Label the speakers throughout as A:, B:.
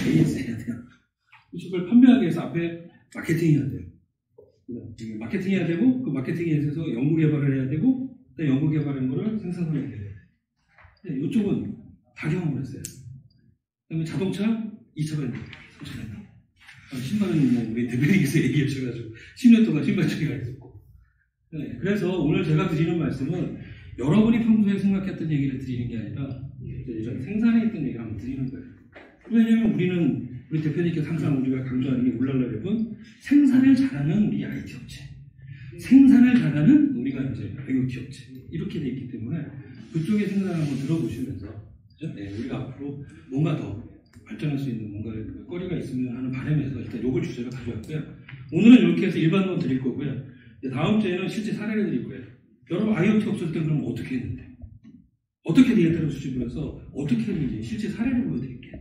A: AS 해야 돼요. 그걸 판매하기 위해서 앞에 마케팅이 해야 돼요. 마케팅 해야 되고, 그 마케팅에 대해서 연구 개발을 해야 되고, 연구 개발한 거를 생산을 해야 돼요. 이쪽은 다 경험을 했어요. 그 다음에 자동차 2차 반응, 3차 반응. 신발은 뭐 우리 대표님께서 얘기하셔가지고 10년 동안 신발 처리가 있었고. 네, 그래서 오늘 제가 드리는 말씀은 여러분이 평소에 생각했던 얘기를 드리는 게 아니라 생산에 있던 얘기를 한번 드리는 거예요. 왜냐하면 우리 대표님께서 항상 우리가 강조하는 게 울랄라랩은 생산을 잘하는 우리 IT 업체, 생산을 잘하는 우리가 이제 IoT 업체 이렇게 돼 있기 때문에 그쪽의 생산을 한번 들어보시면서 네, 우리가 앞으로 뭔가 더 발전할 수 있는 뭔가를 거리가 있으면 하는 바람에서 일단 요걸 주제로 가져왔고요. 오늘은 이렇게 해서 일반론 드릴 거고요. 다음 주에는 실제 사례를 드릴 거예요. 여러분 IoT 없을 때 그럼 어떻게 했는데? 어떻게 데이터를 수집을 해서 어떻게 했는지 실제 사례를 보여드릴게요.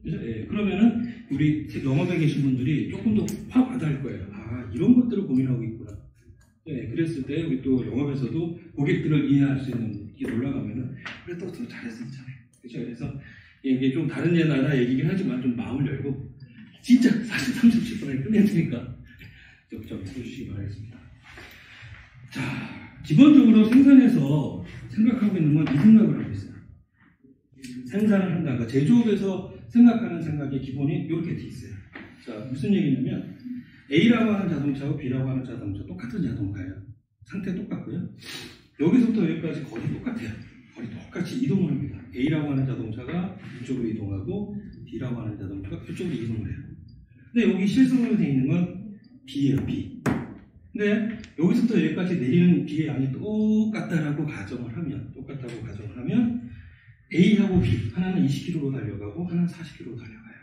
A: 그죠? 예, 그러면은 우리 영업에 계신 분들이 조금 더 확 와닿을 거예요. 아, 이런 것들을 고민하고 있구나. 예, 그랬을 때 우리 또 영업에서도 고객들을 이해할 수 있는 게 올라가면은 그래 또 더 잘했어 있잖아요. 그렇죠? 그래서 이게 좀 다른 나라 얘기긴 하지만 좀 마음을 열고 진짜 43.7분에 끝낼 테니까 좀 들어주시기 바라겠습니다. 자, 기본적으로 생산에서 생각하고 있는 건 이 생각을 하고 있어요. 생산을 한다. 그러니까 제조업에서 생각하는 생각의 기본이 이렇게 돼 있어요. 자, 무슨 얘기냐면 A라고 하는 자동차와 B라고 하는 자동차 똑같은 자동차예요. 상태 똑같고요. 여기서부터 여기까지 거리 똑같아요. 거리 똑같이 이동을 합니다. A라고 하는 자동차가 이쪽으로 이동하고 B라고 하는 자동차가 이쪽으로 이동을 해요. 근데 여기 실습으로 되어 있는 건 B예요, B. 근데 여기서부터 여기까지 내리는 B의 양이 똑같다고 가정을 하면 A하고 B, 하나는 20km로 달려가고 하나는 40km로 달려가요.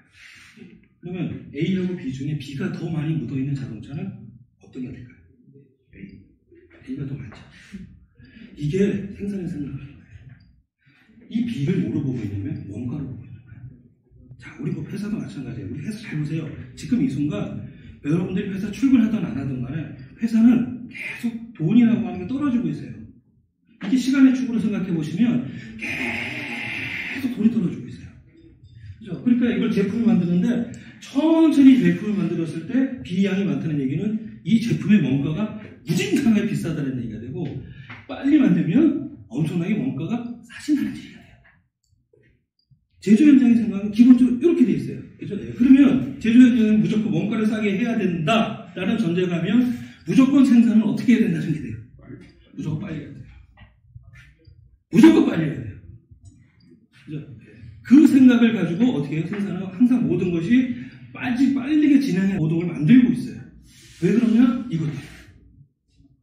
A: 그러면 A하고 B 중에 B가 더 많이 묻어있는 자동차는 어떤 게 될까요? A가 더 많죠. 이게 생산의 생각을 하는 거예요. 이 B를 뭐로 보고 있냐면 원가로 보고 있는 거예요. 자, 우리 회사도 마찬가지예요. 우리 회사 잘 보세요. 지금 이 순간 여러분들이 회사 출근하든 안 하든 간에 회사는 계속 돈이라고 하는 게 떨어지고 있어요. 이게 시간의 축으로 생각해 보시면 계속 돈이 떨어지고 있어요. 그죠? 그러니까 이걸 제품을 만드는데 천천히 제품을 만들었을 때 B양이 많다는 얘기는 이 제품의 원가가 무진장하게 비싸다는 얘기가 되고 빨리 만들면 엄청나게 원가가 싸진다는 얘기가 돼요. 제조 현장의 생각은 기본적으로 이렇게 돼 있어요. 그죠? 네. 그러면 제조 현장은 무조건 원가를 싸게 해야 된다라는 전제가 하면 무조건 생산은 어떻게 해야 된다는 게 돼요. 무조건 빨리 해야 돼요. 무조건 빨리 해야 돼요. 그죠? 네. 그 생각을 가지고 어떻게 해요? 생산은 항상 모든 것이 빠르게 진행해 노동을 만들고 있어요. 왜 그러냐? 이것도.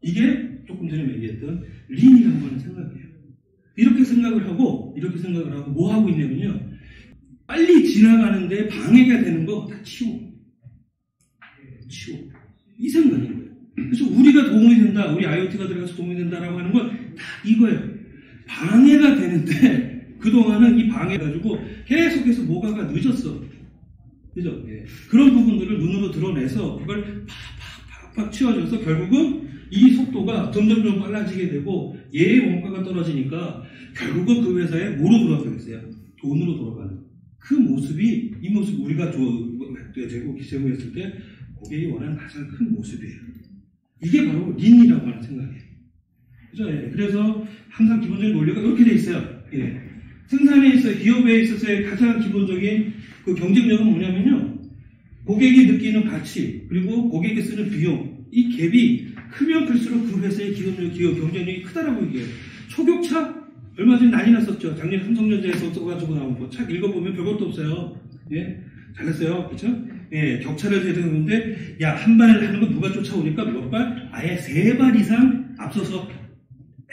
A: 이게 조금 전에 얘기했던 린이라고 하는 생각이에요. 이렇게 생각을 하고 뭐 하고 있냐면요. 빨리 지나가는데 방해가 되는 거 다 치워. 이 생각인 거예요. 그래서 우리가 도움이 된다, 우리 IoT가 들어가서 도움이 된다라고 하는 건 다 이거예요. 방해가 되는데 그동안은 이 방해 가지고 계속해서 뭐가가 늦었어. 그죠? 예. 그런 부분들을 눈으로 드러내서 그걸 팍팍 치워줘서 결국은 이 속도가 점점 빨라지게 되고 얘의 원가가 떨어지니까 결국은 그 회사에 뭐로 돌아가겠어요? 돈으로 돌아가는 그 모습이 이 모습 우리가 제공했을 때 고객이 원하는 가장 큰 모습이에요. 이게 바로 린이라고 하는 생각이에요. 그죠? 예. 그래서 항상 기본적인 논리가 이렇게 돼 있어요. 예. 생산에 있어 기업에 있어서의 가장 기본적인 그 경쟁력은 뭐냐면요. 고객이 느끼는 가치 그리고 고객이 쓰는 비용 이 갭이 크면 클수록 그 회사의 기업 경쟁력이 크다라고 얘기해요. 초격차 얼마 전에 난리 났었죠. 작년에 삼성전자에서 써가지고 나온 거 책 읽어보면 별것도 없어요. 예, 잘했어요, 그렇죠? 예, 격차를 재는데 야 한 발을 하는 거 누가 쫓아오니까 몇 발? 아예 3발 이상 앞서서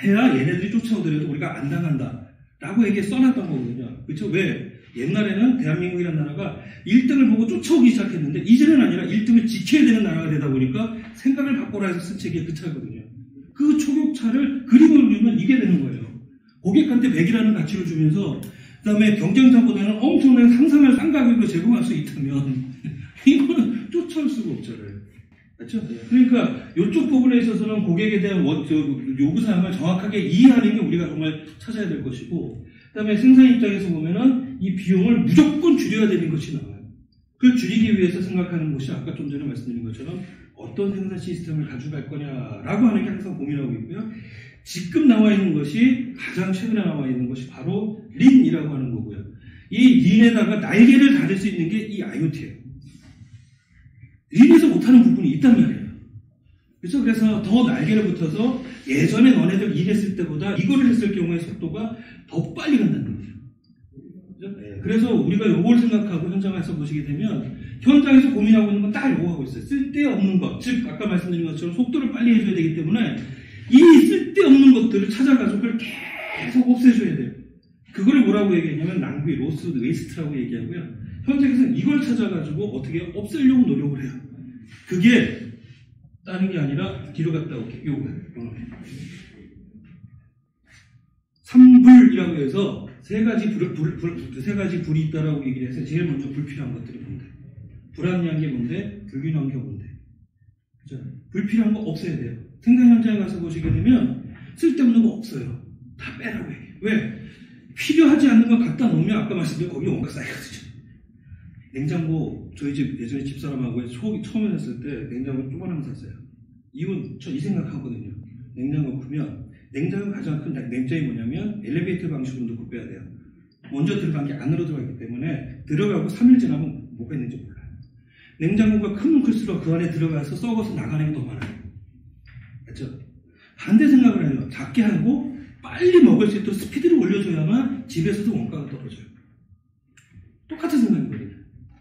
A: 해야 얘네들이 쫓아오더라도 우리가 안 당한다라고 얘기 써놨던 거거든요. 그렇죠? 왜? 옛날에는 대한민국이라는 나라가 1등을 보고 쫓아오기 시작했는데 이제는 아니라 1등을 지켜야 되는 나라가 되다 보니까 생각을 바꿔라 해서 쓴 책이 그 차거든요. 그 초격차를 그림을 그리면 이게 되는 거예요. 고객한테 100이라는 가치를 주면서 그 다음에 경쟁자보다는 엄청나게 상상할 싼 가격으로 제공할 수 있다면 이거는 쫓아올 수가 없잖아요. 그렇죠? 그러니까 이쪽 부분에 있어서는 고객에 대한 요구사항을 정확하게 이해하는 게 우리가 정말 찾아야 될 것이고 그 다음에 생산 입장에서 보면은 이 비용을 무조건 줄여야 되는 것이 나와요. 그 줄이기 위해서 생각하는 것이 아까 좀 전에 말씀드린 것처럼 어떤 생산 시스템을 가져갈 거냐라고 하는 게 항상 고민하고 있고요. 지금 나와 있는 것이 가장 최근에 나와 있는 것이 바로 린이라고 하는 거고요. 이 린에다가 날개를 달을 수 있는 게 이 IoT예요. 린에서 못하는 부분이 있단 말이에요. 그렇죠? 그래서 더 날개를 붙여서 예전에 너네들 일했을 때보다 이거를 했을 경우에 속도가 더 빨리 간다는 거죠. 그렇죠? 네. 그래서 우리가 이걸 생각하고 현장에서 보시게 되면 현장에서 고민하고 있는 건 딱 이거 하고 있어요. 쓸데없는 것, 즉 아까 말씀드린 것처럼 속도를 빨리 해줘야 되기 때문에 이 쓸데없는 것들을 찾아가지고 그걸 계속 없애줘야 돼요. 그거를 뭐라고 얘기하냐면 낭비, 로스, 웨이스트라고 얘기하고요. 현장에서는 이걸 찾아가지고 어떻게 없애려고 노력을 해요. 그게 다른 게 아니라 뒤로 갔다 올게. 요거예요. 삼불이라고 해서 세 가지 불이 있다라고 얘기를 해서 제일 먼저 불필요한 것들이 뭔데? 불합리한 게 뭔데? 불균형한 게 뭔데? 그죠? 불필요한 거 없애야 돼요. 생산 현장에 가서 보시게 되면 쓸데없는 거 없어요. 다 빼라고 얘기해요. 왜? 필요하지 않는 거 갖다 놓으면 아까 말씀드린 거기 온갖 쌓이거든요. 냉장고 저희 집 예전에 집사람하고 처음에 샀을 때 냉장고 조그만한 거 샀어요. 이건 저 이 생각하거든요. 냉장고 크면 냉장고 가장 큰 냉장이 뭐냐면 엘리베이터 방식으로 넣고 빼야 돼요. 먼저 들어간 게 안으로 들어가기 때문에 들어가고 3일 지나면 뭐가 있는지 몰라요. 냉장고가 크면 클수록 그 안에 들어가서 썩어서 나가는 게 더 많아요. 그렇죠? 반대 생각을 해요. 작게 하고 빨리 먹을 수 있도록 스피드를 올려줘야만 집에서도 원가가 떨어져요. 똑같은 생각이거든요.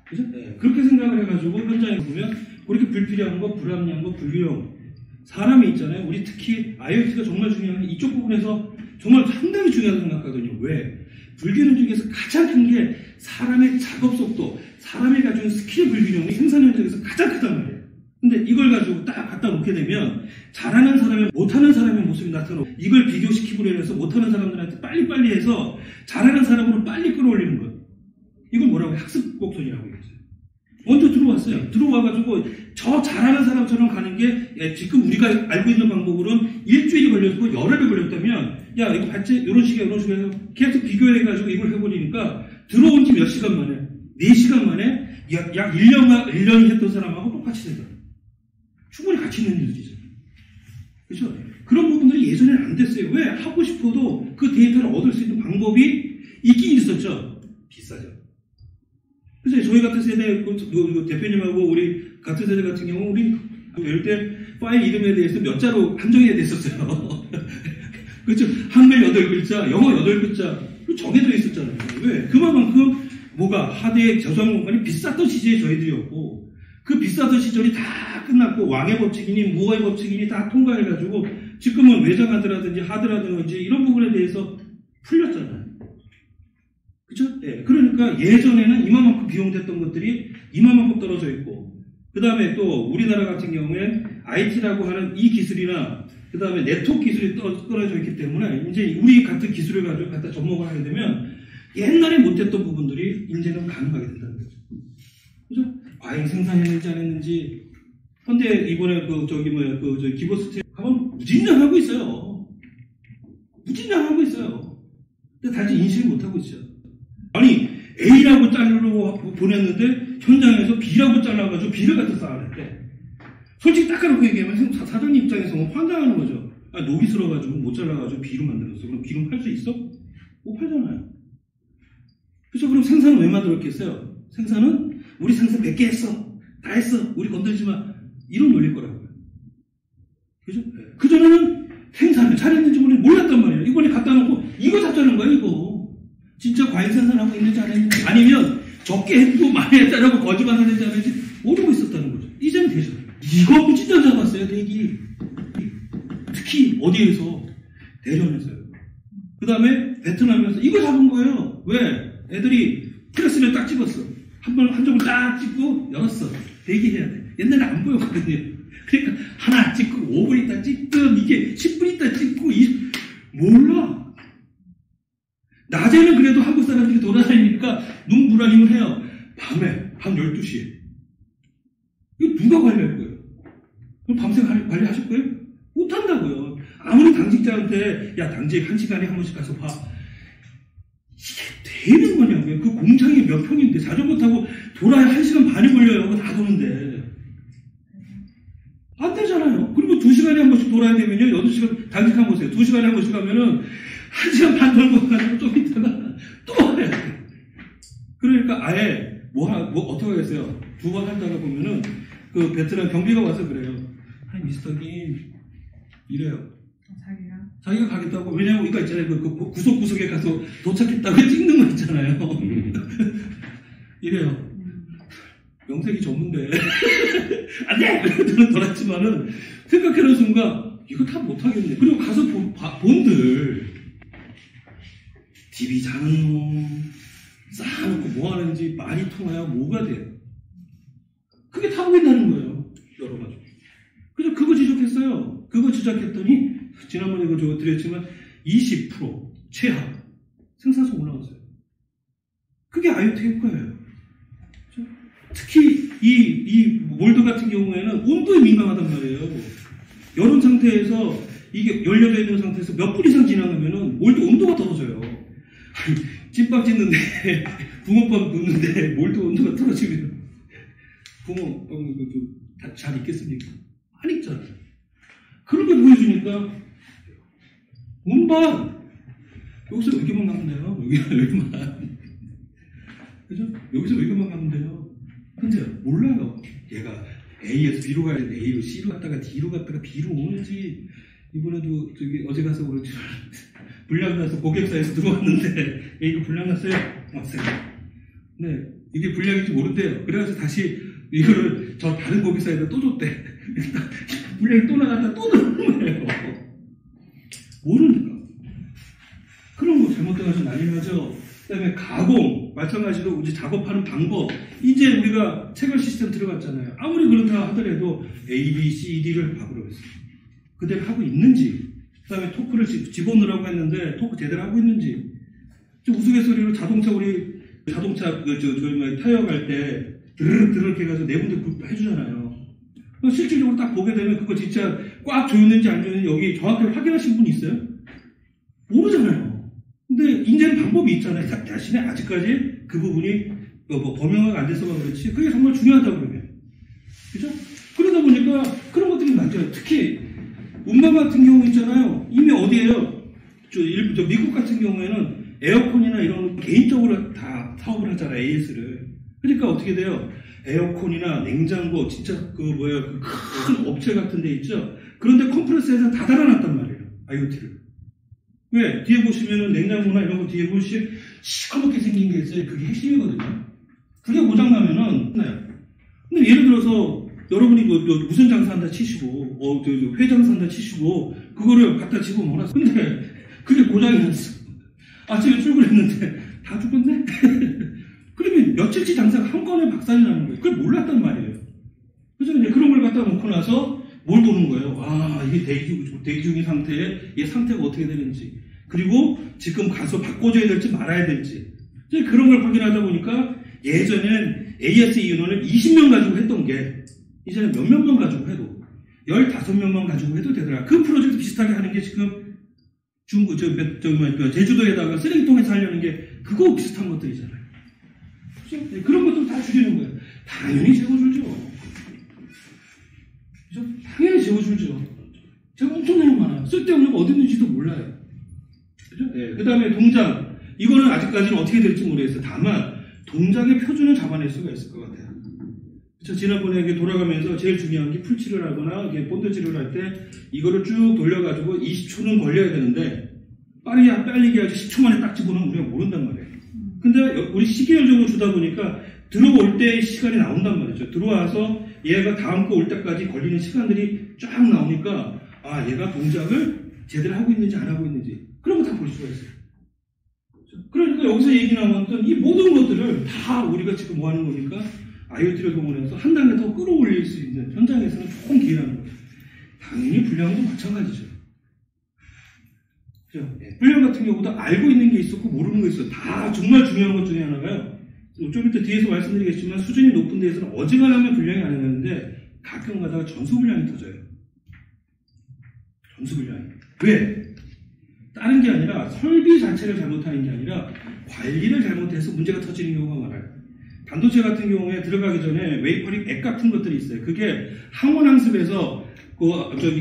A: 그죠? 네. 그렇게 생각을 해가지고 현장에 보면 그렇게 불필요한 거, 불합리한 거, 불균형 사람이 있잖아요. 우리 특히 IoT가 정말 중요한 게 이쪽 부분에서 정말 상당히 중요하다고 생각하거든요. 왜? 불균형 중에서 가장 큰 게 사람의 작업 속도, 사람이 가지고 있는 스킬의 불균형이 생산 현장에서 가장 크단 말이에요. 근데 이걸 가지고 딱 갖다 놓게 되면 잘하는 사람이 못하는 사람의 모습이 나타나고 이걸 비교시키고 해서 못하는 사람들한테 빨리빨리 해서 잘하는 사람으로 빨리 끌어올리는 거예요. 이걸 뭐라고 해요? 학습 곡선이라고 얘기했어요. 먼저 들어왔어요. 들어와가지고 저 잘하는 사람처럼 가는 게 지금 우리가 알고 있는 방법으로는 일주일이 걸렸고 열흘이 걸렸다면 야 이거 봤지? 이런 식이야 이런 식으로 해서 계속 비교해가지고 이걸 해버리니까 들어온 지 몇 시간 만에 4시간 만에 약 1년이 했던 사람하고 똑같이 되더라고요. 충분히 가치 있는 일들이죠. 그렇죠? 그런 부분들이 예전에는 안 됐어요. 왜? 하고 싶어도 그 데이터를 얻을 수 있는 방법이 있긴 있었죠. 비싸죠. 그래서 저희 같은 세대, 대표님하고 우리 같은 세대 같은 경우, 우리 이럴 때 파일 이름에 대해서 몇 자로 한정해야 됐었어요. 그렇죠? 한글 8글자, 영어 8글자, 정해져 있었잖아요. 왜? 그만큼 뭐가 하드의 저장 공간이 비쌌던 시절이 저희들이었고, 그 비쌌던 시절이 다 끝났고, 왕의 법칙이니 무어의 법칙이니 다 통과해가지고, 지금은 외장하드라든지 하드라든지 이런 부분에 대해서 풀렸잖아요. 그쵸? 예. 그러니까 예전에는 이만큼 비용됐던 것들이 이만큼 떨어져 있고, 그 다음에 또 우리나라 같은 경우엔 IT라고 하는 이 기술이나, 그 다음에 네트워크 기술이 떨어져 있기 때문에, 이제 우리 같은 기술을 가지고 갖다 접목을 하게 되면, 옛날에 못했던 부분들이 이제는 가능하게 된다는 거죠. 그죠? 과잉 생산했는지 안 했는지, 현대 이번에 기보스트 가면 무진장하고 있어요. 무진장하고 있어요. 근데 다시 인식을 못하고 있어요. 아니 A라고 자르고 보냈는데 현장에서 B라고 잘라가지고 B를 갖다 쌓아냈대. 솔직히 닦아놓고 얘기하면 사장님 입장에서는 환장하는 거죠. 아, 녹이 슬어가지고 못 잘라가지고 B로 만들었어. 그럼 B로 팔 수 있어? 못 팔잖아요. 그래서 그럼 생산은 왜 만들었겠어요? 생산은 우리 생산 100개 했어. 다 했어. 우리 건들지 마. 이런 논리일 거라고요. 그죠? 네. 그전에는 생산을 잘했는지 몰랐단 말이에요. 이번에 갖다 놓고 이거 잡자는 거예요, 이거. 진짜 과잉 생산하고 있는지 안 했는지, 아니면 적게 해도 많이 했다라고 거짓말 하는지 안 했는지 모르고 있었다는 거죠. 이제는 되죠. 이거 무진장 잡았어요, 대기. 특히 어디에서? 대련에서요. 그 다음에 베트남에서 이거 잡은 거예요. 왜? 애들이 프레스를 딱 찍었어. 한 점을 딱 찍고 열었어. 대기해야 돼. 옛날에 안 보였거든요. 그러니까 하나 찍고 5분 있다 찍든 이게 10분 있다 찍고 몰라. 낮에는 그래도 한국 사람들이 돌아다니니까 눈부라림을 해요. 밤에, 밤 12시에. 이거 누가 관리할 거예요? 그럼 밤새 관리하실 거예요? 못한다고요. 아무리 당직자한테, 야, 당직 1시간에 한 번씩 가서 봐. 이게 되는 거냐? 거냐고요. 그 공장이 몇 평인데 자전거 타고 돌아야 1시간 반이 걸려요. 다 도는데. 안 되잖아요. 그리고 2시간에 한 번씩 돌아야 되면요. 8시간 단식한 보세요. 2시간에 한 번씩 가면은 1시간 반 돌고 가지고 좀 있다가 또 와야 돼. 그러니까 아예 어떻게 하겠어요? 2번 하다가 보면은 그 베트남 경비가 와서 그래요. 아니 미스터 김 이래요. 자기가 가겠다고. 왜냐면 우리가 있잖아요. 그 구석구석에 가서 도착했다고 찍는 거 있잖아요. 이래요. 명색이 전문데 안 돼! 저는 돌았지만은 생각해놓은 순간 이거 다 못하겠네. 그리고 가서 본들 TV 자는 놈 쌓아놓고 뭐 하는지 말이 통하야 뭐가 돼요. 그게 다 보인다는 거예요. 여러 가지. 그래서 그거 지적했어요. 그거 지적했더니 지난번에 이거 저 드렸지만 20% 최하 생산성 올라왔어요. 그게 IoT 효과예요. 특히 이 몰드 같은 경우에는 온도에 민감하단 말이에요. 여름 상태에서 이게 열려져 있는 상태에서 몇 분 이상 지나가면은 몰드 온도가 떨어져요. 찐밥 짓는데 붕어빵 굽는데 몰드 온도가 떨어지면 붕어빵 잘 익겠습니까? 안 익잖아요. 그런 걸 보여주니까 운반 여기서 여기만 가면 돼요. 여기만 그죠? 여기서 여기만 가면 돼요. 근데 몰라요. 얘가 A에서 B로 가야 되는데 A로 C로 갔다가 D로 갔다가 B로 오는지. 이번에도 저기 어제 가서 그렇지 불량나서 고객사에서 들어왔는데 이거 불량났어요? 왔어요. 네, 이게 불량인지 모른대요. 그래서 다시 이거를 저 다른 고객사에다 또 줬대. 불량이 또 나갔다 또 들어오는 거예요. 모르니까. 그런 거 잘못돼가지고 난리 나죠. 그 다음에 가공, 마찬가지로 이제 작업하는 방법. 이제 우리가 체결 시스템 들어갔잖아요. 아무리 그렇다 하더라도 A, B, C, D를 바꾸라고 했어요. 그대로 하고 있는지. 그 다음에 토크를 집어넣으라고 했는데 토크 제대로 하고 있는지. 좀 우스갯소리로 자동차 타이어 갈 때 드르륵 해가지고 내분들 해주잖아요. 실질적으로 딱 보게 되면 그거 진짜 꽉 조였는지 안 조였는지 여기 정확하게 확인하신 분이 있어요? 모르잖아요. 근데 이제는 방법이 있잖아요. 대신에 아직까지 그 부분이 범용화가 안 돼서가 그렇지 그게 정말 중요하다고 그러면. 그죠? 그러다 보니까 그런 것들이 맞아요. 특히 운반 같은 경우 있잖아요. 이미 어디에요? 저 미국 같은 경우에는 에어컨이나 이런 개인적으로 다 사업을 하잖아요. AS를. 그러니까 어떻게 돼요? 에어컨이나 냉장고 진짜 그 큰 업체 같은 데 있죠? 그런데 컴프레서에서 다 달아놨단 말이에요. IoT를. 왜? 뒤에 보시면은 냉장고나 이런 거 뒤에 보시면 시커멓게 생긴 게 있어요. 그게 핵심이거든요. 그게 고장나면은 끝나요. 근데 예를 들어서 여러분이 무슨 장사한다 치시고 회 장사한다 치시고 그거를 갖다 집어넣어놨어. 근데 그게 고장이 났어. 아침에 출근했는데 다 죽었네? 그러면 며칠치 장사가 한 건에 박살이 나는 거예요. 그걸 몰랐단 말이에요. 그래서 이제 그런 걸 갖다 놓고 나서 뭘 보는 거예요. 아, 이게 대기 중인 상태에 얘 상태가 어떻게 되는지. 그리고 지금 가서 바꿔줘야 될지 말아야 될지. 이제 그런 걸 확인하다 보니까 예전에는 AS 인원을 20명 가지고 했던 게 이제는 몇몇 명 가지고 해도 15명만 가지고 해도 되더라. 그 프로젝트 비슷하게 하는 게 지금 제주도에다가 쓰레기통에서 하려는 게 그거 비슷한 것들이잖아요. 그렇죠? 그런 것들 다 줄이는 거예요. 당연히 재워줄죠. 그죠? 당연히 재워줄죠. 제가 엄청나게 많아요. 쓸데없는 거 어디 있는지도 몰라요. 그죠? 네. 그 다음에 동작. 이거는 아직까지는 어떻게 될지 모르겠어요. 다만, 동작의 표준을 잡아낼 수가 있을 것 같아요. 그쵸? 지난번에 이게 돌아가면서 제일 중요한 게 풀칠을 하거나 이게 본드질을 할 때 이거를 쭉 돌려가지고 20초는 걸려야 되는데 빨리 해야지 10초 만에 딱 집어넣으면 우리가 모른단 말이에요. 근데 우리 시계열적으로 주다 보니까 들어올 때 시간이 나온단 말이죠. 들어와서 얘가 다음 거 올 때까지 걸리는 시간들이 쫙 나오니까 아 얘가 동작을 제대로 하고 있는지 안 하고 있는지 그런 거 다 볼 수가 있어요. 그러니까 여기서 얘기 나왔던 이 모든 것들을 다 우리가 지금 뭐 하는 거니까 IoT를 동원해서 한 단계 더 끌어올릴 수 있는 현장에서는 조금 기회라는 거예요. 당연히 불량도 마찬가지죠. 그죠? 네. 불량 같은 경우도 알고 있는 게 있었고 모르는 게 있어요. 다 정말 중요한 것 중에 하나가요. 좀 이따 뒤에서 말씀드리겠지만 수준이 높은 데에서는 어지간하면 불량이 안 나는데 가끔 가다가 전수불량이 터져요. 전수불량이. 왜? 다른 게 아니라 설비 자체를 잘못하는 게 아니라 관리를 잘못해서 문제가 터지는 경우가 많아요. 반도체 같은 경우에 들어가기 전에 웨이퍼링 액 같은 것들이 있어요. 그게 항원항습에서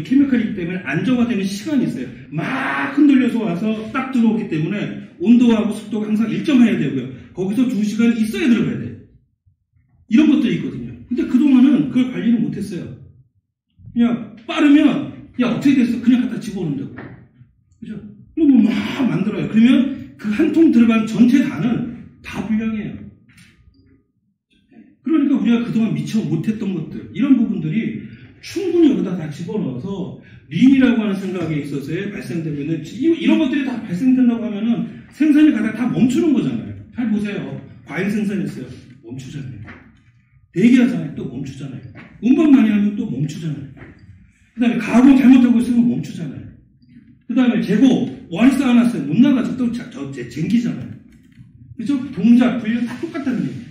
A: 케미칼이기 때문에 안정화되는 시간이 있어요. 막 흔들려서 와서 딱 들어오기 때문에 온도하고 습도가 항상 일정해야 되고요. 거기서 2시간 있어야 들어가야 돼요. 이런 것들이 있거든요. 근데 그동안은 그걸 관리를 못했어요. 그냥 빠르면 야 어떻게 됐어? 그냥 갖다 집어넣는다고. 그죠? 그러면 막 만들어요. 그러면 그 한 통 들어간 전체 단은 다 불량해요. 그러니까 우리가 그동안 미처 못했던 것들, 이런 부분들이 충분히 여기다 다 집어넣어서 린이라고 하는 생각에 있어서의 발생되면 이런 것들이 다 발생된다고 하면은 생산이 가다가 다 멈추는 거잖아요. 잘 보세요. 과일 생산했어요. 멈추잖아요. 대기하잖아요. 또 멈추잖아요. 운반 많이 하면 또 멈추잖아요. 그 다음에 가공 잘못하고 있으면 멈추잖아요. 그 다음에 재고 원이 쌓아놨어요. 못 나가서 또 쟁기잖아요. 그죠? 동작, 분류 다 똑같다는 얘기예요.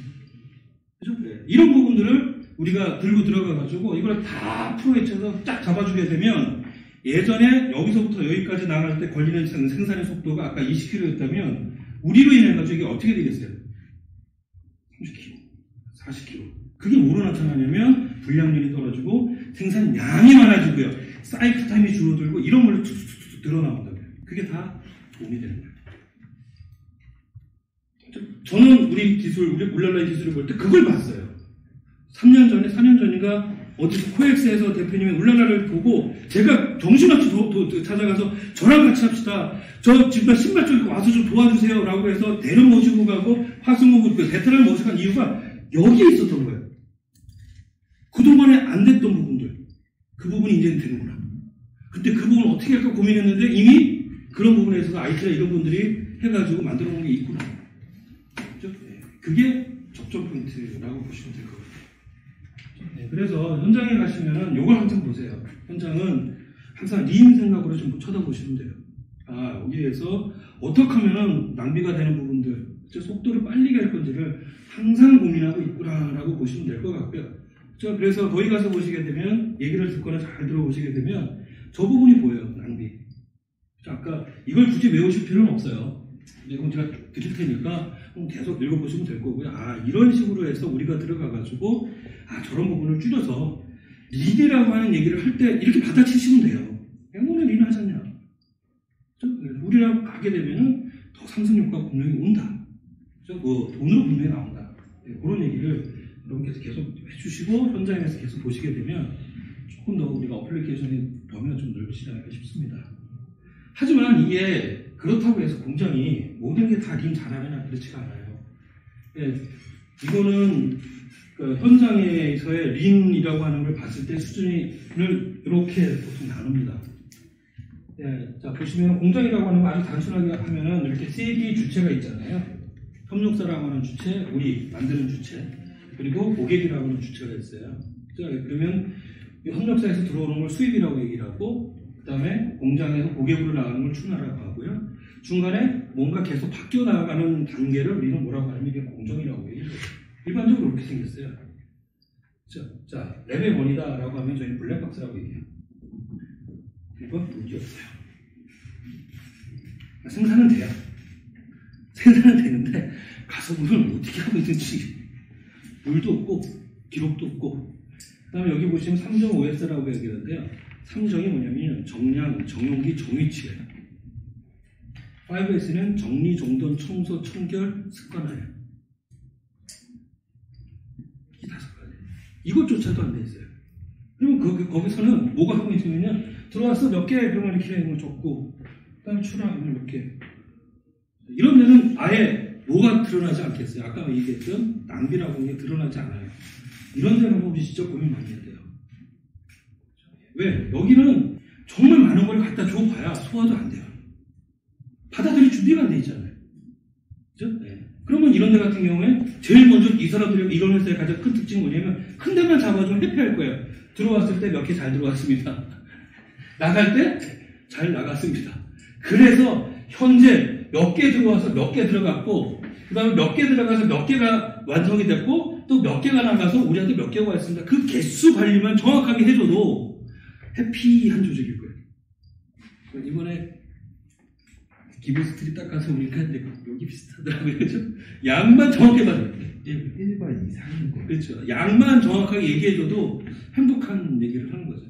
A: 그죠? 네. 이런 부분들을 우리가 들고 들어가가지고 이걸 다 프로에쳐서 딱 잡아주게 되면 예전에 여기서부터 여기까지 나갈 때 걸리는 생산의 속도가 아까 20km였다면 우리로 인해가지고 이게 어떻게 되겠어요? 30km, 40km. 그게 뭐로 나타나냐면 불량률이 떨어지고 생산량이 많아지고요. 사이클 타임이 줄어들고 이런 걸로 툭툭툭 늘어나온다고요. 그게 다 도움이 되는 거예요. 저는 우리 울랄라의 기술을 볼 때 그걸 봤어요. 3년 전에, 4년 전인가 어디서 코엑스에서 대표님이 울랄라를 보고 제가 정신없이 찾아가서 저랑 같이 합시다. 저 지금 신발 쪽 와서 좀 도와주세요. 라고 해서 대를 모시고 가고 화승호 베테랑을 모시고 간 이유가 여기에 있었던 거예요. 그동안에 안 됐던 부분들. 그 부분이 이제는 되는구나. 근데 그 부분을 어떻게 할까 고민했는데 이미 그런 부분에 있어서 IT나 이런 분들이 해가지고 만들어 놓은 게 있구나. 그게 접점 포인트라고 보시면 될 것 같아요. 네, 그래서 현장에 가시면은 요걸 항상 보세요. 현장은 항상 린 생각으로 좀 쳐다보시면 돼요. 아, 여기에서 어떻게 하면은 낭비가 되는 부분들, 속도를 빨리 갈 건지를 항상 고민하고 있구나라고 보시면 될 것 같고요. 그래서 거기 가서 보시게 되면 얘기를 듣거나 잘 들어보시게 되면 저 부분이 보여요. 낭비. 아까 이걸 굳이 외우실 필요는 없어요. 이건 제가 드릴 테니까 계속 읽어보시면 될 거고요. 아, 이런 식으로 해서 우리가 들어가가지고, 아, 저런 부분을 줄여서, 린이라고 하는 얘기를 할 때 이렇게 받아치시면 돼요. 너네 린 하잖냐. 우리랑 가게 되면은 더 상승 효과가 분명히 온다. 뭐, 돈으로 분명히 나온다. 네, 그런 얘기를 여러분께서 계속 해주시고, 현장에서 계속 보시게 되면 조금 더 우리가 어플리케이션이 범위가 좀 넓어지지 않을까 싶습니다. 하지만 이게 그렇다고 해서 공장이 모든 게 다 린 잘하느냐 그렇지가 않아요. 예, 이거는 그 현장에서의 린이라고 하는 걸 봤을 때 수준을 이렇게 보통 나눕니다. 예, 자 보시면 공장이라고 하는 거 아주 단순하게 하면은 이렇게 세 개의 주체가 있잖아요. 협력사라고 하는 주체, 우리 만드는 주체, 그리고 고객이라고 하는 주체가 있어요. 자, 그러면 이 협력사에서 들어오는 걸 수입이라고 얘기를 하고, 그 다음에 공장에서 고객으로 나가는 걸 추나라고 하고요. 중간에 뭔가 계속 바뀌어 나가는 단계를 우리는 뭐라고 하냐면 이게 공정이라고 얘기해요. 일반적으로 그렇게 생겼어요. 자, 레벨 1이다 라고 하면 저희는 블랙박스라고 얘기해요. 그리고 물이 없어요. 생산은 돼요. 생산은 되는데 가서 물을 어떻게 하고 있는지 물도 없고 기록도 없고, 그 다음에 여기 보시면 3.5S라고 얘기하는데요. 3정이 뭐냐면 정량, 정용기, 정위치예요. 5S는 정리, 정돈, 청소, 청결, 습관화예요. 이 5가지. 이것조차도 안 돼 있어요. 그러면 거기서는 뭐가 하고 있으면요. 들어와서 몇 개, 그러면 이렇게 뭐 적고, 그 다음에 출하면 몇 개. 이런 데는 아예 뭐가 드러나지 않겠어요. 아까 얘기했던 낭비라고 하는 게 드러나지 않아요. 이런 데는 우리 진짜 고민 많이 해야 돼요. 왜? 여기는 정말 많은 걸 갖다 줘봐야 소화도 안 돼요. 받아들일 준비가 안 돼 있잖아요. 그죠? 네. 그러면 이런 데 같은 경우에 제일 먼저 이 사람들이 이런 회사의 가장 큰 특징이 뭐냐면 큰 데만 잡아주면 회피할 거예요. 들어왔을 때 몇 개 잘 들어왔습니다. 나갈 때 잘 나갔습니다. 그래서 현재 몇 개 들어와서 몇 개 들어갔고, 그 다음에 몇 개 들어가서 몇 개가 완성이 됐고, 또 몇 개가 나가서 우리한테 몇 개가 왔습니다. 그 개수 관리만 정확하게 해줘도 해피한 조직일 거예요. 이번에 기브스트리 딱 가서 우리가 여기 비슷하더라고요. 그렇죠? 양만 정확히 봐요.
B: 1번 이상인 거.
A: 그렇죠. 양만 정확하게 얘기해줘도 행복한 얘기를 하는 거죠.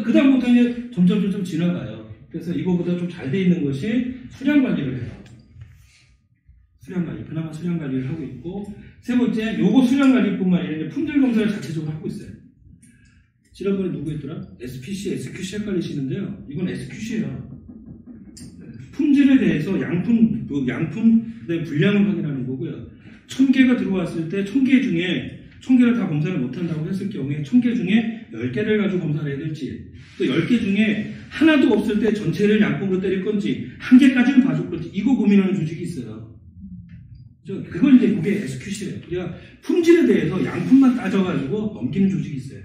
A: 그 다음부터 이제 점점 지나가요. 그래서 이거보다 좀 잘 돼 있는 것이 수량 관리를 해요. 수량 관리. 그나마 수량 관리를 하고 있고, 세 번째, 요거 수량 관리뿐만 아니라 품질 검사를 자체적으로 하고 있어요. 지난번에 누구였더라? SPC, SQC 헷갈리시는데요. 이건 SQC예요. 품질에 대해서 양품 내 분량을 확인하는 거고요. 1000개가 들어왔을 때 1000개 중에 1000개를 다 검사를 못한다고 했을 경우에 1000개 중에 10개를 가지고 검사를 해야 될지, 또 10개 중에 하나도 없을 때 전체를 양품으로 때릴 건지, 1개까지는 봐줄 건지, 이거 고민하는 조직이 있어요. 그걸 이제 그게 SQC예요. 그러니까 품질에 대해서 양품만 따져가지고 넘기는 조직이 있어요.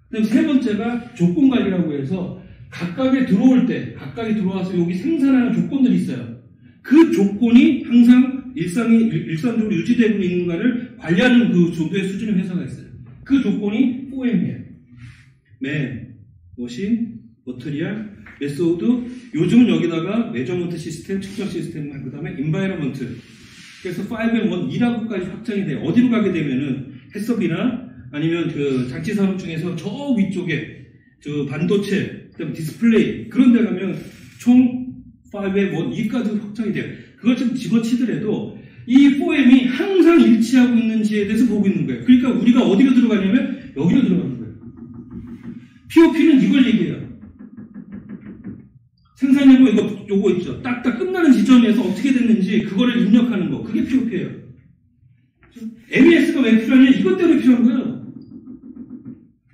A: 그다음 세 번째가 조건관리라고 해서 각각에 들어와서 여기 생산하는 조건들이 있어요. 그 조건이 항상 일상적으로 유지되고 있는가를 관리하는 그 정도의 수준의 회사가 있어요. 그 조건이 4M이에요. 맨, 머신, 머터리얼, 메소드, 요즘은 여기다가 메저먼트 시스템, 측정 시스템, 그 다음에 인바이러먼트. 그래서 5M1, 2라고까지 확장이 돼요. 어디로 가게 되면은 해썹이나 아니면 그 장치 산업 중에서 저 위쪽에 저 반도체, 그다음에 디스플레이 그런 데 가면 총 5M1, 2까지 확장이 돼요. 그걸 좀 집어치더라도 이 4M이 항상 일치하고 있는지에 대해서 보고 있는 거예요. 그러니까 우리가 어디로 들어가냐면 여기로 들어가는 거예요. POP는 이걸 얘기해요. 생산량고 요거 있죠. 딱딱 끝나는 지점에서 어떻게 됐는지 그거를 입력하는 거. 그게 POP예요. MES가 왜 필요하냐? 이것 때문에 필요한 거예요.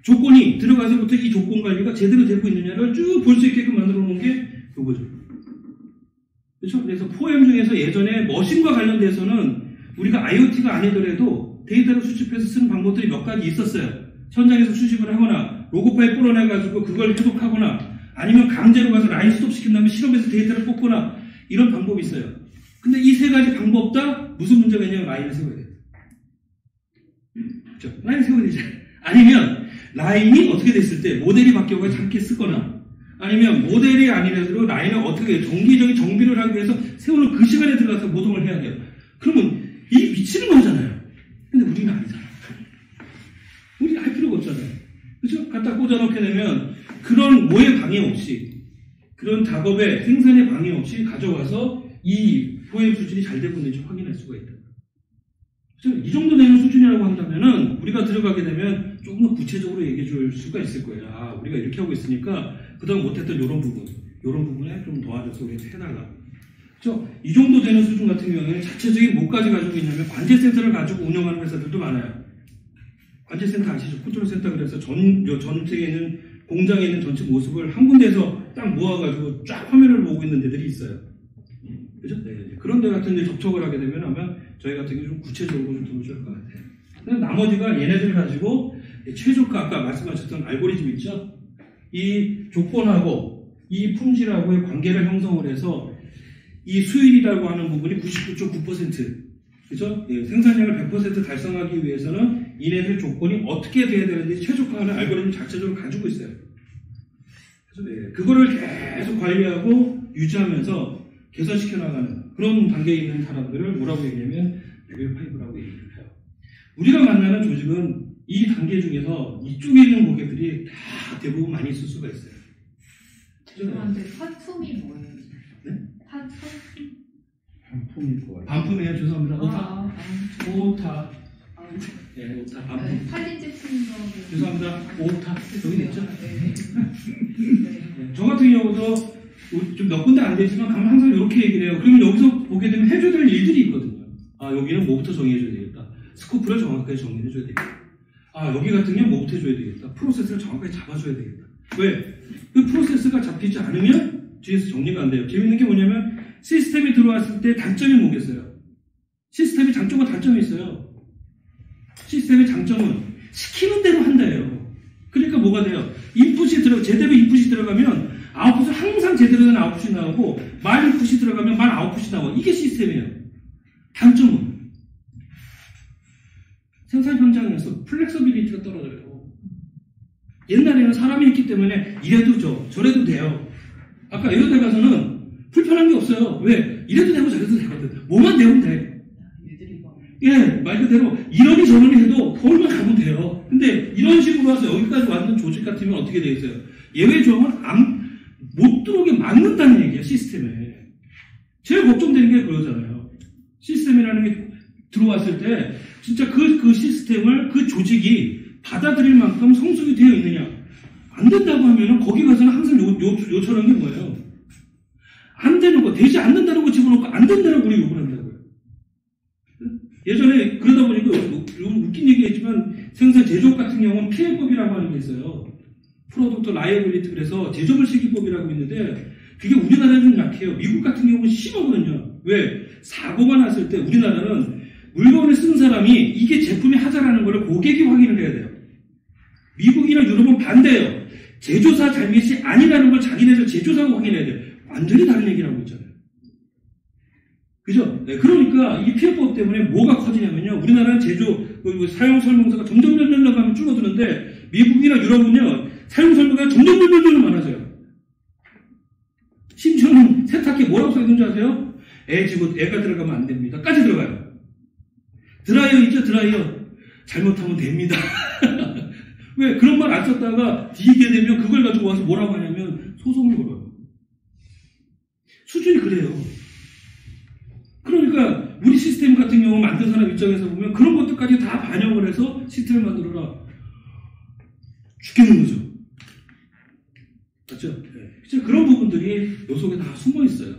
A: 조건이 들어가서부터 이 조건 관리가 제대로 되고 있느냐를 쭉 볼 수 있게끔 만들어 놓은 게 요거죠. 그렇죠? 그래서 4M 중에서 예전에 머신과 관련돼서는 우리가 IoT가 아니더라도 데이터를 수집해서 쓰는 방법들이 몇 가지 있었어요. 현장에서 수집을 하거나 로고 파일 뿌려내가지고 그걸 해독하거나 아니면 강제로 가서 라인 스톱 시킨 다음에 실험에서 데이터를 뽑거나 이런 방법이 있어요. 근데 이 세 가지 방법 다 무슨 문제가 있냐면 라인을 세워야 돼요. 그렇죠? 라인 세워야 되죠. 아니면 라인이 어떻게 됐을 때 모델이 바뀌어서 함께 쓰거나 아니면 모델이 아니라도 라인을 어떻게 정기적인 정비를 하기 위해서 세우는 그 시간에 들어가서 모동을 해야 돼요. 그러면 이 미치는 거잖아요. 근데 우리는 아니잖아요. 우리는 할 필요가 없잖아요. 그렇죠? 갖다 꽂아놓게 되면 그런 모의 방해 없이 그런 작업에 생산에 방해 없이 가져와서 이 4M 수준이 잘 되고 있는지 확인할 수가 있다. 그렇죠? 이 정도 되는 수준이라고 한다면은 우리가 들어가게 되면 조금 더 구체적으로 얘기해 줄 수가 있을 거예요. 아, 우리가 이렇게 하고 있으니까 그동안 못했던 이런 부분에 좀 도와줘서 우리 해달라. 그렇죠? 이 정도 되는 수준 같은 경우에는 자체적인 뭐까지 가지고 있냐면 관제센터를 가지고 운영하는 회사들도 많아요. 관제센터 아시죠? 컨트롤센터. 그래서 전체에 있는 공장에 있는 전체 모습을 한 군데에서 딱 모아가지고 쫙 화면을 보고 있는 데들이 있어요. 그죠? 네. 그런 데 같은 데 접촉을 하게 되면 아마 저희 같은 경우 좀 구체적으로 좀 들어줄 것 같아요. 근데 나머지가 얘네들 가지고 최적화, 아까 말씀하셨던 알고리즘 있죠? 이 조건하고 이 품질하고의 관계를 형성을 해서 이 수율이라고 하는 부분이 99.9%. 그죠? 예, 생산량을 100% 달성하기 위해서는 이네들 조건이 어떻게 돼야 되는지 최적화하는 알고리즘 자체적으로 가지고 있어요. 그래서 예, 그거를 계속 관리하고 유지하면서 개선시켜 나가는 그런 단계에 있는 사람들을 뭐라고 얘기하면 레벨 5라고 얘기를 해요. 우리가 만나는 조직은 이 단계 중에서 이쪽에 있는 고객들이 다 대부분 많이 있을 수가 있어요.
C: 죄송한데 파품이 뭐예요?
A: 네?
C: 파품?
B: 반품일 것 같아요.
A: 반품이에요. 죄송합니다. 오타. 네, 오타. 반품.
C: 팔린 제품도.
A: 죄송합니다. 오타. 여기 있죠?
C: 네.
A: 네. 저 같은 경우도 좀 몇 군데 안 되지만 가면 항상 이렇게 얘기를 해요. 그러면 여기서 보게 되면 해줘야 될 일들이 있거든요. 아, 여기는 뭐부터 정해줘야 되겠다. 스코프를 정확하게 정리해줘야 되겠다. 아, 여기 같은 경우는 뭐부터 해줘야 되겠다. 프로세스를 정확하게 잡아줘야 되겠다. 왜? 그 프로세스가 잡히지 않으면 뒤에서 정리가 안 돼요. 재밌는 게 뭐냐면 시스템이 들어왔을 때 단점이 뭐겠어요? 시스템이 장점과 단점이 있어요. 시스템의 장점은 시키는 대로 한다예요. 그러니까 뭐가 돼요? 제대로 인풋이 들어가면 아웃풋은 항상 제대로 된 아웃풋이 나오고 말 인풋이 들어가면 말 아웃풋이 나와. 이게 시스템이에요. 단점은 생산 현장에서 플렉서빌리티가 떨어져요. 옛날에는 사람이 있기 때문에 이래도 저래도 돼요. 아까 이런 데 가서는 불편한 게 없어요. 없어요. 왜? 이래도 되고 저래도 되거든. 뭐만 되면 돼. 예, 말 그대로 이러니 저러니 해도 거울만 가면 돼요. 근데 이런 식으로 와서 여기까지 왔는 조직 같으면 어떻게 돼 있어요? 예외 조항은 못 들어오게 막는다는 얘기야, 시스템에. 제일 걱정되는 게 그거잖아요. 시스템이라는 게 들어왔을 때 진짜 그 시스템을 그 조직이 받아들일 만큼 성숙이 되어 있느냐. 안 된다고 하면은 거기 가서는 항상 요청하는 게 뭐예요? 안 되는 거, 되지 않는다는 거 집어넣고 안 된다고 우리 욕을 한다고요. 예전에 그러다 보니까 웃긴 얘기했지만 생산 제조업 같은 경우는 피해법이라고 하는 게 있어요. 프로덕트 라이어빌리티 그래서 제조업 시기법이라고 있는데 그게 우리나라는 좀 약해요. 미국 같은 경우는 심하거든요. 왜? 사고가 났을 때 우리나라는 물건을 쓴 사람이 이게 제품이 하자라는 걸 고객이 확인을 해야 돼요. 미국이나 유럽은 반대예요. 제조사 잘못이 아니라는 걸 자기네들 제조사가 확인해야 돼요. 완전히 다른 얘기라고 있잖아요. 그죠? 네, 그러니까 이 피해법 때문에 뭐가 커지냐면요. 우리나라는 사용 설명서가 점점 가면 줄어드는데 미국이나 유럽은요. 사용 설명서가 점점 많아져요. 심지어는 세탁기에 뭐라고 써있는지 아세요? 애가 들어가면 안 됩니다. 까지 들어가요. 드라이어 있죠? 드라이어. 잘못하면 됩니다. 왜? 그런 말 안 썼다가 뒤게 되면 그걸 가지고 와서 뭐라고 하냐면 소송을 걸어요. 수준이 그래요. 그러니까 우리 시스템 같은 경우 만든 사람 입장에서 보면 그런 것들까지 다 반영을 해서 시스템을 만들어라. 죽겠는 거죠. 맞죠? 네. 그런 부분들이 요 속에 다 숨어 있어요.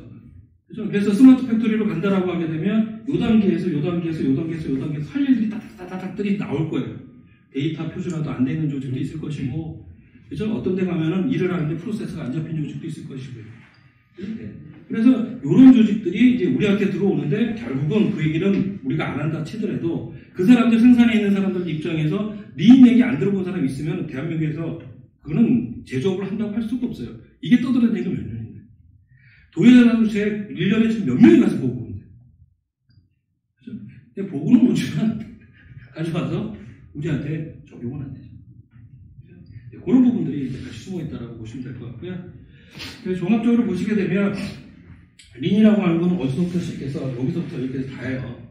A: 그죠? 그래서 스마트 팩토리로 간다라고 하게 되면 요 단계에서 할 일들이 따닥따닥들이 나올 거예요. 데이터 표준화도 안 되는 조직도 있을 것이고, 그죠? 어떤 데 가면은 일을 하는데 프로세스가 안 잡힌 조직도 있을 것이고요. 네. 그래서 이런 조직들이 이제 우리한테 들어오는데 결국은 그 얘기는 우리가 안 한다 치더라도 그 사람들 생산에 있는 사람들 입장에서 리인 얘기 안 들어본 사람이 있으면 대한민국에서 그거는 제조업을 한다고 할 수가 없어요. 이게 떠들어야 되는 게 몇 년인데. 도예사도 제 1년에 지금 몇 명이 가서 보고 오는데. 그죠? 근데 보고는 오지만 가져와서 우리한테 적용은 안 되죠. 그런 부분들이 이제 같이 숨어 있다라고 보시면 될 것 같고요. 그래서 종합적으로 보시게 되면 린이라고 하는 건 어디서부터 시작해서 여기서부터 이렇게 다 해요.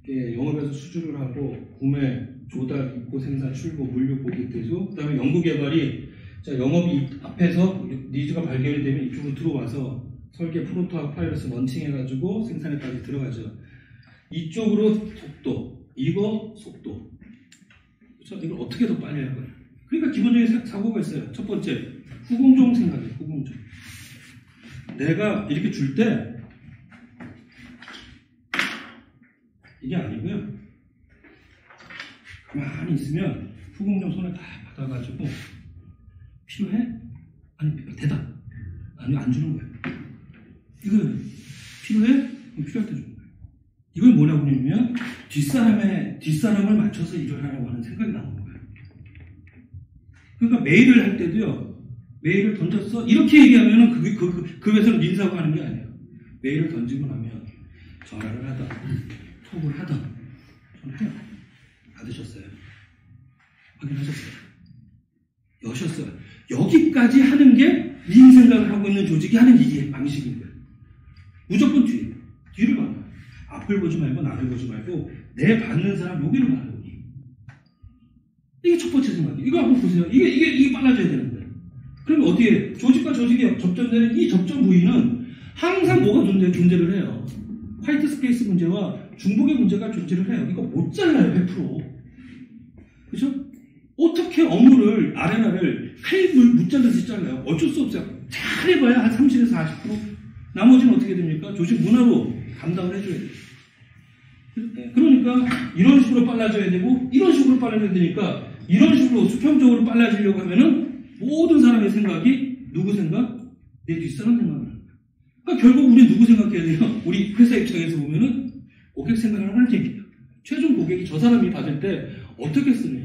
A: 영업에서 수주를 하고 구매, 조달, 입고, 생산, 출고, 물류, 고객, 대수, 그 다음에 연구개발이 영업이 앞에서 니즈가 발견이 되면 이쪽으로 들어와서 설계, 프로토하고 파일럿을 런칭해가지고 생산에까지 들어가죠. 이쪽으로 속도, 이거 속도. 그렇죠? 이걸 어떻게 더 빨리 할 거예요? 그러니까 기본적인 사고가 있어요. 첫 번째, 후공정 생각이에요. 후공정. 내가 이렇게 줄 때 이게 아니고요. 가만히 있으면 후공정 손에 다 받아가지고 필요해? 아니 대답. 아니 안 주는 거예요. 이거 필요해? 그럼 필요할 때 주는 거예요. 이걸 뭐라고 하냐면 뒷사람을 맞춰서 일을 하라고 하는 생각이 나오는 거예요. 그러니까 메일을 할 때도요. 메일을 던졌어? 이렇게 얘기하면은 그 회사는 민사고 하는 게 아니에요. 메일을 던지고 나면 전화를 하다, 톡을 하다, 전화해요. 받으셨어요? 확인하셨어요? 여셨어요? 여기까지 하는 게 민 생각을 하고 있는 조직이 하는 이게 방식인 거예요. 무조건 뒤를 봐요. 앞을 보지 말고 나를 보지 말고 내 받는 사람 여기를 봐요. 여기. 이게 첫 번째 생각이에요. 이거 한번 보세요. 이게 빨라져야 되는 거예요. 그러면 어디에 조직과 조직이 접점되는 이 접점 부위는 항상 뭐가 존재를 해요. 화이트 스페이스 문제와 중복의 문제가 존재를 해요. 이거 못 잘라요. 100%. 그죠? 어떻게 업무를 R&R을 칼을 못 잘라서 잘라요. 어쩔 수 없어요. 잘해봐야 한 30에서 40%. 나머지는 어떻게 됩니까? 조직 문화로 감당을 해줘야 돼요. 그러니까 이런 식으로 빨라져야 되고 이런 식으로 빨라져야 되니까 이런 식으로 수평적으로 빨라지려고 하면은 모든 사람의 생각이 누구 생각? 내 뒷사람 생각을 하는 거야. 그러니까 결국 우리 누구 생각해야 돼요? 우리 회사 입장에서 보면은 고객 생각을 하는 얘기예요. 최종 고객이 저 사람이 받을 때 어떻게 쓰느냐.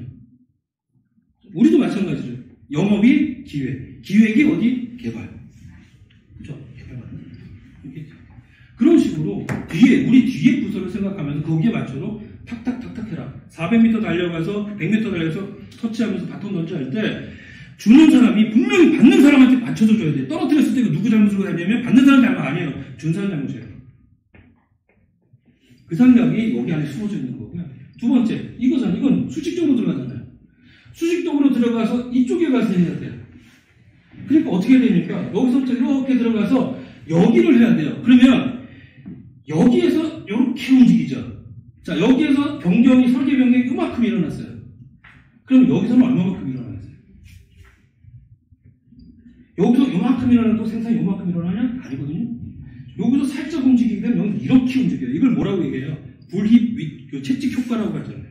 A: 우리도 마찬가지죠. 영업이 기획, 기획이 어디? 개발. 그렇죠? 개발만. 그런 식으로 우리 뒤에 부서를 생각하면서 거기에 맞춰서 탁탁탁탁 해라. 400m 달려가서 100m 달려서 터치하면서 바톤 던져 할 때 주는 사람이 분명히 받는 사람한테 맞춰서 줘야 돼. 떨어뜨렸을 때 누구 잘못으로 하냐면 받는 사람 잘못 아니에요. 준 사람 잘못이에요. 그 생각이 여기 안에 숨어져 있는 거고요. 두 번째, 이건 수직적으로 들어가잖아요. 수직적으로 들어가서 이쪽에 가서 해야 돼요. 그러니까 어떻게 해야 됩니까? 여기서부터 이렇게 들어가서 여기를 해야 돼요. 그러면 여기에서 이렇게 움직이죠. 자, 여기에서 설계 변경이 이만큼 일어났어요. 그럼 여기서는 얼마만큼 일어나겠어요? 여기서 이만큼 일어나도 생산이 이만큼 일어나냐? 아니거든요. 여기서 살짝 움직이게 되면 여기 이렇게 움직여요. 이걸 뭐라고 얘기해요? 불힙, 채찍 효과라고 하잖아요.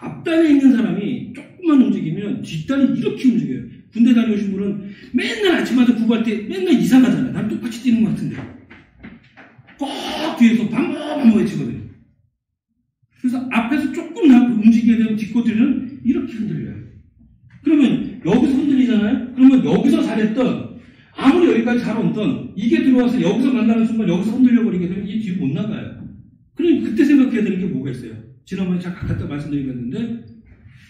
A: 앞단에 있는 사람이 조금만 움직이면 뒷단이 이렇게 움직여요. 군대 다녀오신 분은 맨날 아침마다 구부할 때 맨날 이상하잖아요. 난 똑같이 뛰는 것 같은데. 꼭 뒤에서 반복 외치거든요. 그래서 앞에서 조금 움직이게 되면 뒷꼬리는 이렇게 흔들려요. 그러면 여기서 흔들리잖아요? 그러면 여기서 잘했던, 아무리 여기까지 잘 온던, 이게 들어와서 여기서 만나는 순간 여기서 흔들려 버리게 되면 이 뒤로 못 나가요. 그러니까 그때 생각해야 되는 게 뭐가 있어요? 지난번에 잠깐 갖다 말씀드리겠는데,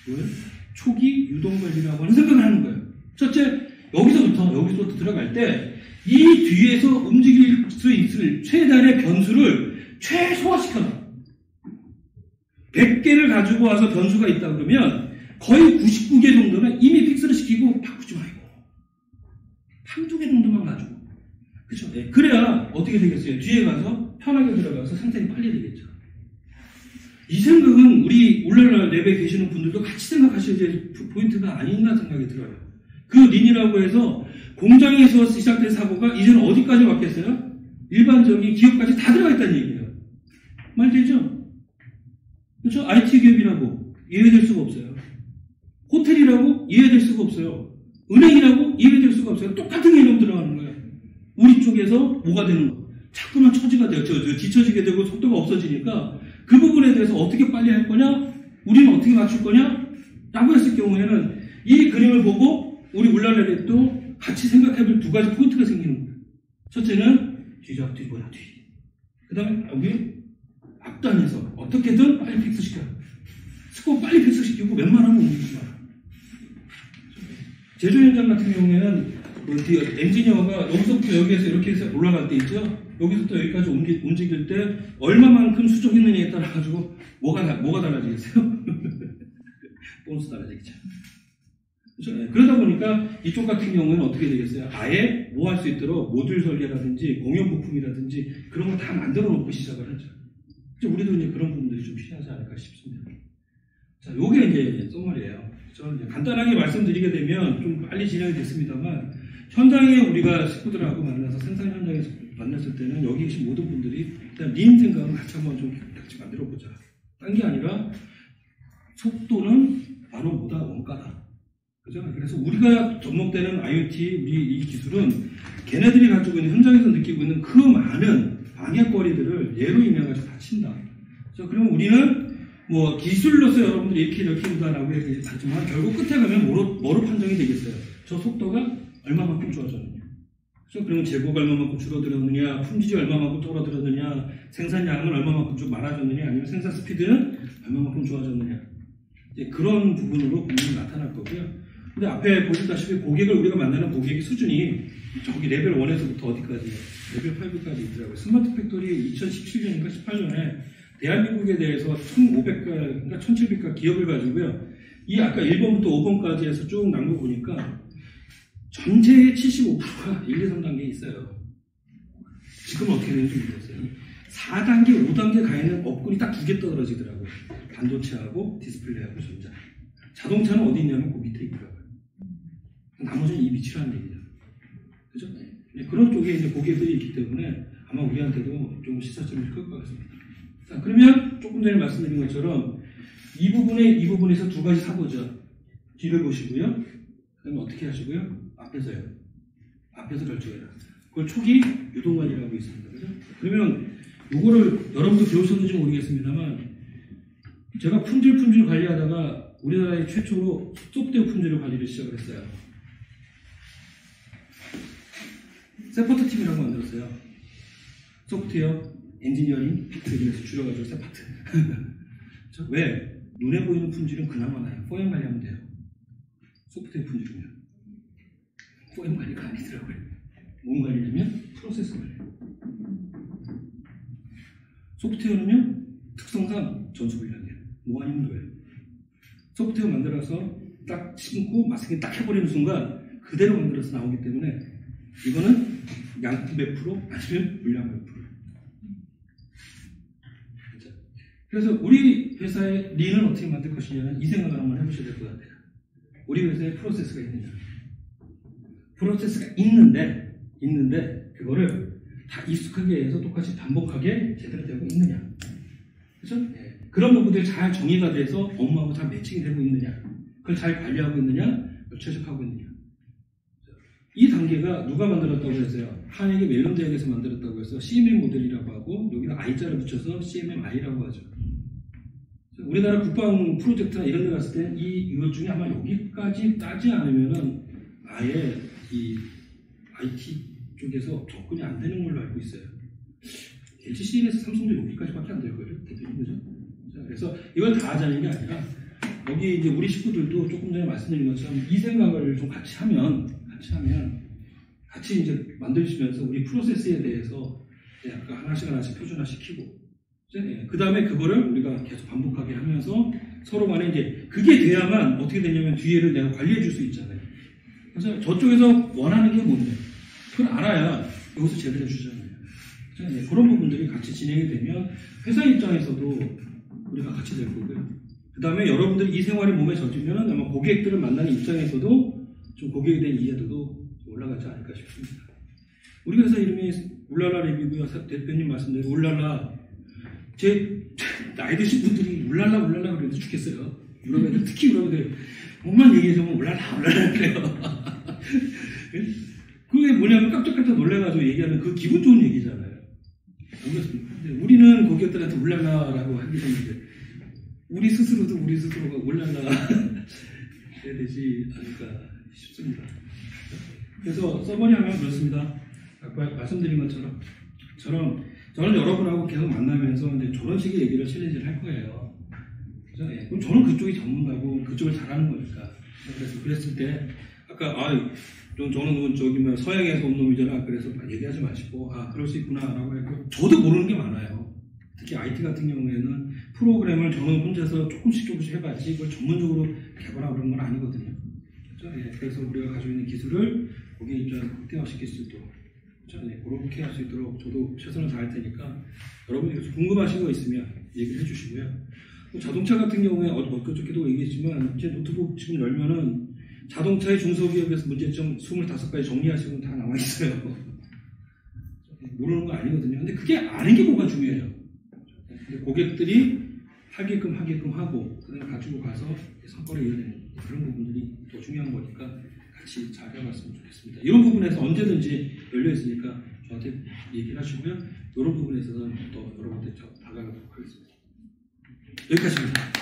A: 뭐예요? 초기 유동관리라고 하는 생각을 하는 거예요. 첫째, 여기서부터 들어갈 때, 이 뒤에서 움직일 수 있을 최단의 변수를 최소화시켜놔. 100개를 가지고 와서 변수가 있다 그러면 거의 99개 정도는 이미 픽스를 시키고 바꾸지 말고 한두 개 정도만 가지고, 그쵸? 네. 그래야 어떻게 되겠어요? 뒤에 가서 편하게 들어가서 생산이 빨리 되겠죠. 이 생각은 우리 오늘날 랩에 계시는 분들도 같이 생각하셔야 될 포인트가 아닌가 생각이 들어요. 그 린이라고 해서 공장에서 시작된 사고가 이제는 어디까지 왔겠어요? 일반적인 기업까지 다 들어가 있다는 얘기예요. 말되죠? 그렇죠? IT 기업이라고 이해될 수가 없어요. 호텔이라고 이해될 수가 없어요. 은행이라고 이해될 수가 없어요. 똑같은 개념 들어가는 거예요. 우리 쪽에서 뭐가 되는 거? 자꾸만 처지가 돼요. 뒤처지게 되고 속도가 없어지니까 그 부분에 대해서 어떻게 빨리 할 거냐? 우리는 어떻게 맞출 거냐? 라고 했을 경우에는 이 그림을 보고 우리 울랄라랩도 같이 생각해볼 두 가지 포인트가 생기는 거예요. 첫째는 뒤잡 뒤보다 뒤. 그 다음에 여기 앞단에서 어떻게든 빨리 픽스시켜요. 스코어 빨리 픽스시키고 웬만하면 움직이지 마라. 제조 현장 같은 경우에는 엔지니어가 여기서부터 여기에서 이렇게 해서 올라갈 때 있죠? 여기서부터 여기까지 움직일 때 얼마만큼 수정했느냐에 따라가지고 뭐가 달라지겠어요? 보너스 달라지겠죠. 그렇죠? 네. 그러다 보니까 이쪽 같은 경우에는 어떻게 되겠어요? 아예 뭐 할 수 있도록 모듈 설계라든지 공연 부품이라든지 그런 거 다 만들어 놓고 시작을 하죠. 우리도 이제 그런 부분들이 좀 필요하지 않을까 싶습니다. 자, 요게 이제 썸머리예요. 간단하게 말씀드리게 되면 좀 빨리 진행이 됐습니다만, 현장에 우리가 식구들하고 만나서 생산 현장에서 만났을 때는 여기 계신 모든 분들이 일단 린 생각을 같이 한번 좀 같이 만들어 보자. 딴 게 아니라 속도는 바로 뭐다? 원가다. 그죠? 그래서 우리가 접목되는 IoT, 우리 이 기술은 걔네들이 가지고 있는 현장에서 느끼고 있는 그 많은 방해거리들을 예로 인해가지고 다 친다. 그러면 우리는 뭐 기술로서 여러분들이 이렇게 한다라고 하지만 결국 끝에 가면 뭐로 판정이 되겠어요? 저 속도가 얼마만큼 좋아졌느냐. 그렇죠? 그러면 재고가 얼마만큼 줄어들었느냐, 품질이 얼마만큼 줄어들었느냐, 생산량은 얼마만큼 좀 많아졌느냐, 아니면 생산 스피드는 얼마만큼 좋아졌느냐. 이제 그런 부분으로 분명히 나타날 거고요. 근데 앞에 보시다시피 우리가 만나는 고객의 수준이 저기 레벨 1에서부터 어디까지요? 레벨 5까지 있더라고요. 스마트 팩토리 2017년인가 18년에 대한민국에 대해서 1,500가, 그러니까 1,700가 기업을 가지고요. 이 아까 1번부터 5번까지 해서 쭉 난 거 보니까 전체의 75%가 1, 2, 3단계에 있어요. 지금 어떻게 되는지 모르겠어요. 4단계, 5단계 가 있는 업군이 딱 두 개 떨어지더라고요. 반도체하고 디스플레이하고 전자. 자동차는 어디 있냐면 그 밑에 있더라고요. 나머지는 이 밑이라는 얘기죠. 그죠? 네. 그런 쪽에 이제 고객들이 있기 때문에 아마 우리한테도 좀 시사점이 클 것 같습니다. 자, 그러면 조금 전에 말씀드린 것처럼 이 부분에서 두 가지 사고죠. 뒤를 보시고요. 그 다음에 어떻게 하시고요? 앞에서요. 앞에서 결정해라. 그걸 초기 유동관이라고 있습니다. 그죠? 그러면 요거를 여러분도 배우셨는지 모르겠습니다만 제가 품질 관리하다가 우리나라의 최초로 소프트웨어 품질을 관리를 시작을 했어요. 세파트 팀이라고 만들었어요. 소프트웨어 엔지니어링 파트에서 줄여가지고 세파트. 왜? 눈에 보이는 품질은 그나마 나요. 포행 관리하면 돼요. 소프트웨어 품질이면. 포엠 관리가 아니더라고요. 뭔 관리냐면 프로세스 관리. 소프트웨어는요, 특성상 전수불량이에요. 뭐 아니면 뭐예요. 소프트웨어 만들어서 딱 심고 마스킹 딱 해버리는 순간 그대로 만들어서 나오기 때문에 이거는 양품 몇 프로 아니면 물량 몇 프로. 그래서 우리 회사의 린을 어떻게 만들 것이냐는 이 생각을 한번 해보셔야 될 것 같아요. 우리 회사에 프로세스가 있느냐. 프로세스가 있는데 그거를 다 익숙하게 해서 똑같이 반복하게 제대로 되고 있느냐. 그렇죠? 네. 그런 부분들이 잘 정의가 돼서 업무하고 잘 매칭이 되고 있느냐. 그걸 잘 관리하고 있느냐. 최적화하고 있느냐. 이 단계가 누가 만들었다고 했어요? 한국의 멜론 대학에서 만들었다고 해서 CMM 모델이라고 하고 여기다 I자를 붙여서 CMMI라고 하죠. 우리나라 국방 프로젝트나 이런 데 갔을 때 이 유형 중에 아마 여기까지 따지 않으면은 아예 이 IT 쪽에서 접근이 안 되는 걸로 알고 있어요. LGCN에서 삼성도 여기까지밖에 안 될 거예요. 대표님, 그죠? 그래서 이걸 다 하자는 게 아니라 여기 이제 우리 식구들도 조금 전에 말씀드린 것처럼 이 생각을 좀 같이 하면 같이 이제 만드시면서 우리 프로세스에 대해서 약간 하나씩 표준화시키고 그 다음에 그거를 우리가 계속 반복하게 하면서 서로 간에 이제 그게 돼야만 어떻게 되냐면 뒤에를 내가 관리해 줄 수 있잖아요. 그래서 저쪽에서 원하는 게 뭔데? 그걸 알아야 여기서 제대로 해주잖아요. 그런 부분들이 같이 진행이 되면 회사 입장에서도 우리가 같이 될 거고요. 그 다음에 여러분들이 이 생활이 몸에 젖으면 아마 고객들을 만나는 입장에서도 좀 고객에 대한 이해도도 올라가지 않을까 싶습니다. 우리 회사 이름이 울랄라 리뷰고요. 대표님 말씀대로 울랄라. 제 나이 드신 분들이 울랄라 그래도 죽겠어요. 유럽 애들, 특히 유럽 애들 뭐만 얘기해주면 울랄라 그래요. 그게 뭐냐면 깜짝깜짝 놀래가지고 얘기하는 그 기분 좋은 얘기잖아요. 우리는 고객들한테 울랄라라고 하기 때문에 우리 스스로가 울랄라 해야 되지 않을까 싶습니다. 그래서 서머리하면 그렇습니다. 아까 말씀드린 것처럼 저는 여러분하고 계속 만나면서 이제 저런 식의 얘기를 챌린지를 할 거예요. 그럼 저는 그쪽이 전문가고 그쪽을 잘하는 거니까. 그래서 그랬을 때 아까 저는 저기 뭐 서양에서 온 놈이잖아. 그래서 얘기하지 마시고 그럴 수 있구나라고 했고 저도 모르는 게 많아요. 특히 IT 같은 경우에는 프로그램을 저는 혼자서 조금씩 해봤지 그걸 전문적으로 개발하고 그런 건 아니거든요. 그래서 우리가 가지고 있는 기술을 거기에 좀 극대화시킬 수 있도록 그렇게 할 수 있도록 저도 최선을 다할 테니까 여러분이 궁금하신 거 있으면 얘기를 해주시고요. 자동차 같은 경우에 어저께도 얘기했지만 제 노트북 지금 열면은 자동차의 중소기업에서 문제점 25가지 정리하시면 다 나와 있어요. 모르는 거 아니거든요. 근데 그게 아는 게 뭐가 중요해요. 근데 고객들이 하게끔 하고 그다음에 가지고 가서 성과를 이어내는 그런 부분들이 더 중요한 거니까 같이 잘 해봤으면 좋겠습니다. 이런 부분에서 언제든지 열려 있으니까 저한테 얘기를 하시고요. 이런 부분에 있어서는 또 여러분들 다가가도록 하겠습니다. 여기까지입니다.